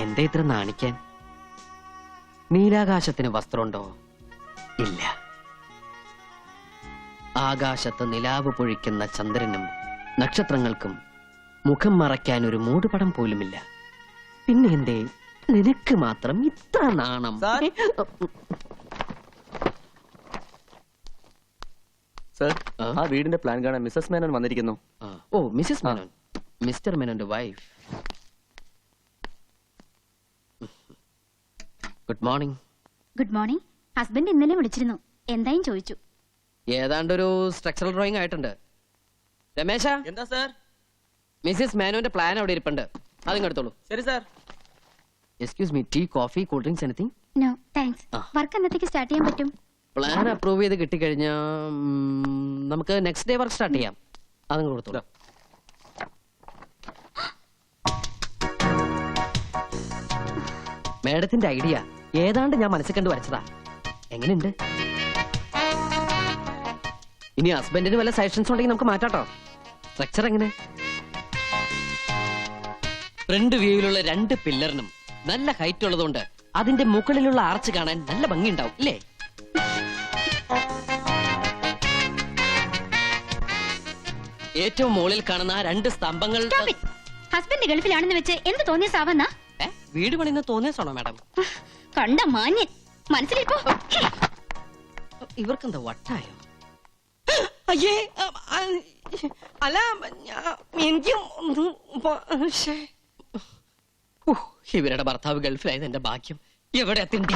എന്താ ഇത്ര നാണിക്കാൻ? നീലാകാശത്തിന് വസ്ത്രമുണ്ടോ? ഇല്ല. ആകാശത്ത് നിലാവ് പൊഴിക്കുന്ന ചന്ദ്രനും നക്ഷത്രങ്ങൾക്കും മുഖം മറയ്ക്കാൻ ഒരു മൂടുപടം പോലുമില്ല. പിന്നെ എന്തേ നിനക്ക് മാത്രം ഇത്ര നാണം? സർ, ആ വീടിന്റെ പ്ലാൻ കാണാൻ മിസ്സസ് മേനോൻ വന്നിരിക്കുന്നു. ഓ, മിസ്സസ് മേനോൻ. മിസ്റ്റർ മേനോന്റെ wife. Good morning. Good morning. Husband ഇന്നലെ വിളിച്ചിരുന്നു, എന്തായും ചോദിച്ചു. ഏതാണ്ടൊരു സ്ട്രക്ചറൽ ഡ്രോയിങ് ആയിട്ടുണ്ട്. രമേശ, എന്താ സർ? മിസ്സസ് മേനോന്റെ പ്ലാൻ അവിടെ ഇരിപ്പുണ്ട്, അതിങ്ങ് എടുത്തോളൂ. ശരി sir. Excuse me, tea, coffee, cool drinks, anything? No thanks. Work എന്നത്തേക്ക് സ്റ്റാർട്ട് ചെയ്യാൻ പറ്റും? പ്ലാൻ അപ്രൂവ് ചെയ്ത് കിട്ടിക്കഴിഞ്ഞാ നമുക്ക് നെക്സ്റ്റ് ഡേ വർക്ക് സ്റ്റാർട്ട് ചെയ്യാം. അതങ്ങ് കൊടുത്തോളൂ. മേഡത്തിന്റെ ഐഡിയ ഏതാണ്ട് ഞാൻ മനസ്സിൽ കണ്ടു വരച്ചതാ. എങ്ങനെയുണ്ട്? ഇനി ഹസ്ബൻഡിന് വല്ല സജഷൻസ് ഉണ്ടെങ്കിൽ നമുക്ക് മാറ്റാട്ടോ. സ്ട്രക്ചർ എങ്ങനെ? ഫ്രണ്ട് വ്യൂയിലുള്ള 2 പില്ലറിനും നല്ല ഹൈറ്റ് ഉള്ളതുകൊണ്ട് അതിന്റെ മുകളിലുള്ള ആർച്ച് കാണാൻ നല്ല ഭംഗിയുണ്ടാവും, ഇല്ലേ? ഏറ്റവും മുകളിൽ കാണുന്ന ആ 2 സ്തംഭങ്ങൾ. ഹസ്ബൻഡ് ഗൾഫിലാണെന്ന് വെച്ച് എന്ത് തോന്നിയ സാവന്നാ? വീട് പണിന്ന് തോന്നിയാണോ മാഡം? കണ്ട മാന്യൻ മനസ്സിലിപ്പോ. ഇവർക്കെന്താ വട്ടായോ? അയ്യേ, അല്ല, ഇവരുടെ ഭർത്താവ് ഗൾഫിലായത് എന്റെ ഭാഗ്യം. എവിടെ തിണ്ടി.